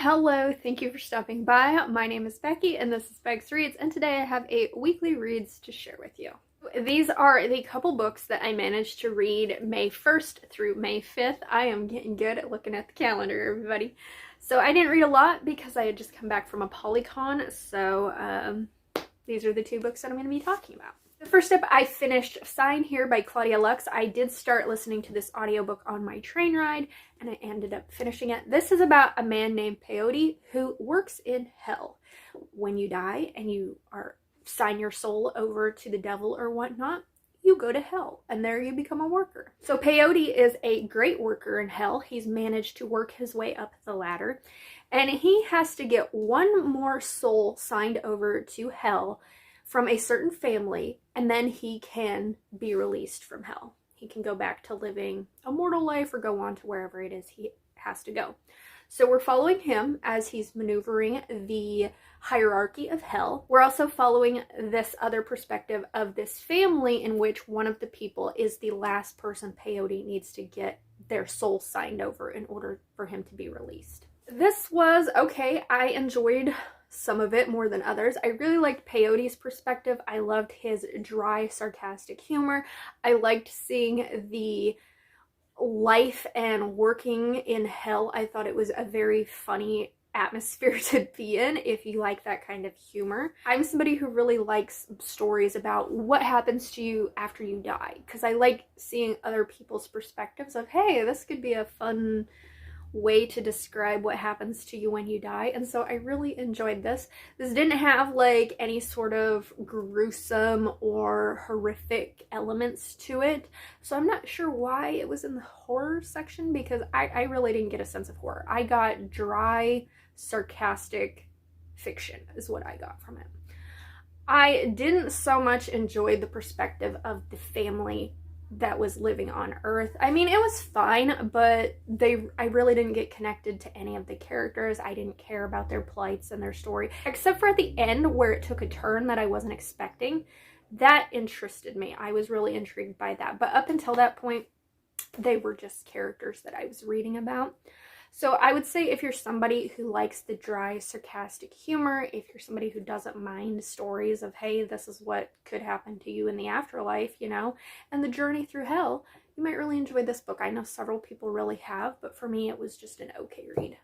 Hello, thank you for stopping by. My name is Becky and this is Bex Reads, and today I have a weekly reads to share with you. These are the couple books that I managed to read May 1st through May 5th. I am getting good at looking at the calendar, everybody. So I didn't read a lot because I had just come back from a Polycon, so these are the two books that I'm going to be talking about. The first up, I finished Sign Here by Claudia Lux. I did start listening to this audiobook on my train ride, and I ended up finishing it. This is about a man named Peyote who works in hell. When you die and you sign your soul over to the devil or whatnot, you go to hell, and there you become a worker. So Peyote is a great worker in hell. He's managed to work his way up the ladder, and he has to get one more soul signed over to hell from a certain family, and then he can be released from hell. He can go back to living a mortal life or go on to wherever it is he has to go. So we're following him as he's maneuvering the hierarchy of hell. We're also following this other perspective of this family in which one of the people is the last person Peyote needs to get their soul signed over in order for him to be released. This was okay. I enjoyed some of it more than others. I really liked Peyote's perspective. I loved his dry, sarcastic humor. I liked seeing the life and working in hell. I thought it was a very funny atmosphere to be in if you like that kind of humor. I'm somebody who really likes stories about what happens to you after you die, because I like seeing other people's perspectives of, hey, this could be a fun way to describe what happens to you when you die. And so I really enjoyed this. This didn't have like any sort of gruesome or horrific elements to it, so I'm not sure why it was in the horror section, because I really didn't get a sense of horror. I got dry, sarcastic fiction is what I got from it. I didn't so much enjoy the perspective of the family that was living on Earth. I mean, it was fine, but I really didn't get connected to any of the characters. I didn't care about their plights and their story, except for at the end where it took a turn that I wasn't expecting. That interested me. I was really intrigued by that. But up until that point, they were just characters that I was reading about. So I would say if you're somebody who likes the dry, sarcastic humor, if you're somebody who doesn't mind stories of, hey, this is what could happen to you in the afterlife, you know, and the journey through hell, you might really enjoy this book. I know several people really have, but for me, it was just an okay read.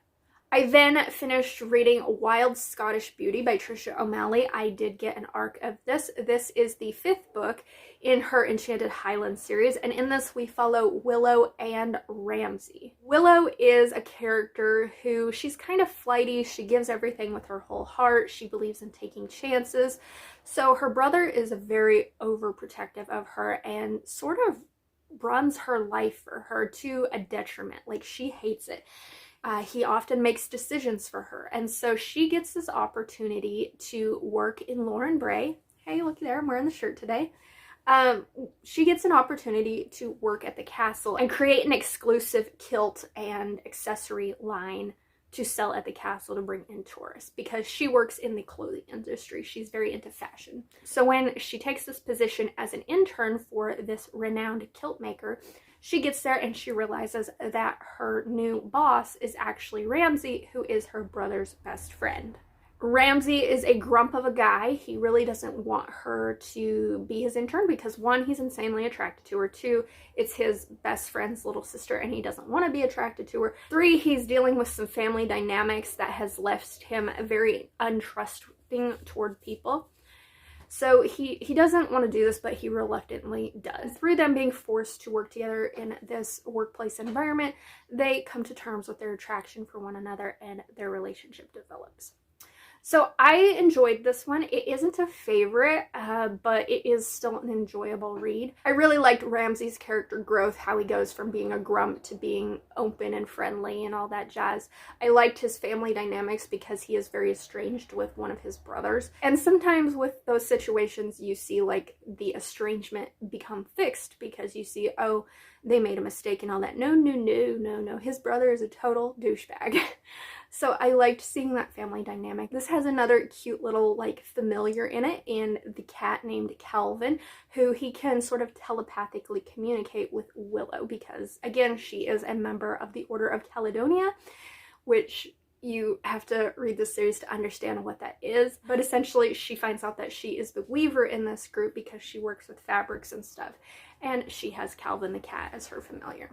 I then finished reading Wild Scottish Beauty by Trisha O'Malley. I did get an arc of this. This is the 5th book in her Enchanted Highlands series, and in this we follow Willow and Ramsay. Willow is a character who, she's kind of flighty. She gives everything with her whole heart. She believes in taking chances. So her brother is very overprotective of her and sort of runs her life for her to a detriment. Like, she hates it. He often makes decisions for her, and so she gets this opportunity to work in Lauren Bray. Hey, looky there, I'm wearing the shirt today. She gets an opportunity to work at the castle and create an exclusive kilt and accessory line to sell at the castle to bring in tourists, because she works in the clothing industry. She's very into fashion. So when she takes this position as an intern for this renowned kilt maker, she gets there and she realizes that her new boss is actually Ramsay, who is her brother's best friend. Ramsay is a grump of a guy. He really doesn't want her to be his intern because, one, he's insanely attracted to her. 2, it's his best friend's little sister and he doesn't want to be attracted to her. 3, he's dealing with some family dynamics that has left him very untrusting toward people. So he doesn't want to do this, but he reluctantly does. Through them being forced to work together in this workplace environment, they come to terms with their attraction for one another and their relationship develops. So I enjoyed this one. It isn't a favorite, but it is still an enjoyable read. I really liked Ramsay's character growth, how he goes from being a grump to being open and friendly and all that jazz. I liked his family dynamics because he is very estranged with one of his brothers. And sometimes with those situations, you see like the estrangement become fixed because you see, oh, they made a mistake and all that. No. His brother is a total douchebag. So I liked seeing that family dynamic. This has another cute little like familiar in it, and the cat named Calvin, who he can sort of telepathically communicate with Willow because, again, she is a member of the Order of Caledonia, which You have to read this series to understand what that is, but essentially she finds out that she is the weaver in this group because she works with fabrics and stuff, and she has Calvin the cat as her familiar.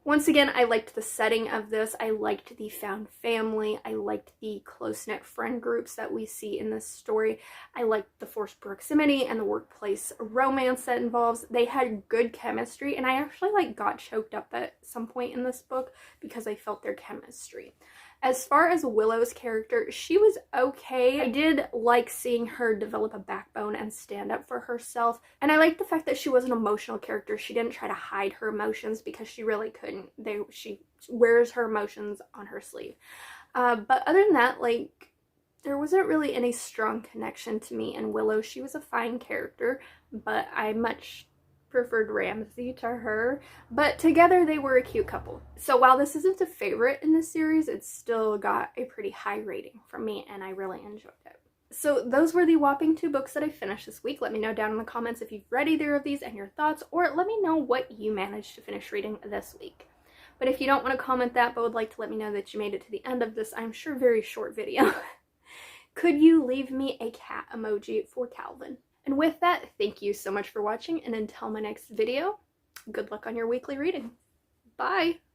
Once again, I liked the setting of this. I liked the found family. I liked the close-knit friend groups that we see in this story. I liked the forced proximity and the workplace romance that involves. They had good chemistry, and I actually got choked up at some point in this book because I felt their chemistry. As far as Willow's character, she was okay. I did like seeing her develop a backbone and stand up for herself. And I liked the fact that she was an emotional character. She didn't try to hide her emotions because she really couldn't. She wears her emotions on her sleeve. But other than that, there wasn't really any strong connection to me and Willow. She was a fine character, but I much preferred Ramsey to her, but together they were a cute couple. So while this isn't a favorite in this series, it's still got a pretty high rating from me, and I really enjoyed it. So those were the whopping 2 books that I finished this week. Let me know down in the comments if you've read either of these and your thoughts, or let me know what you managed to finish reading this week. But if you don't want to comment that, but would like to let me know that you made it to the end of this, I'm sure, very short video, could you leave me a cat emoji for Calvin? And with that, thank you so much for watching, and until my next video, good luck on your weekly reading. Bye!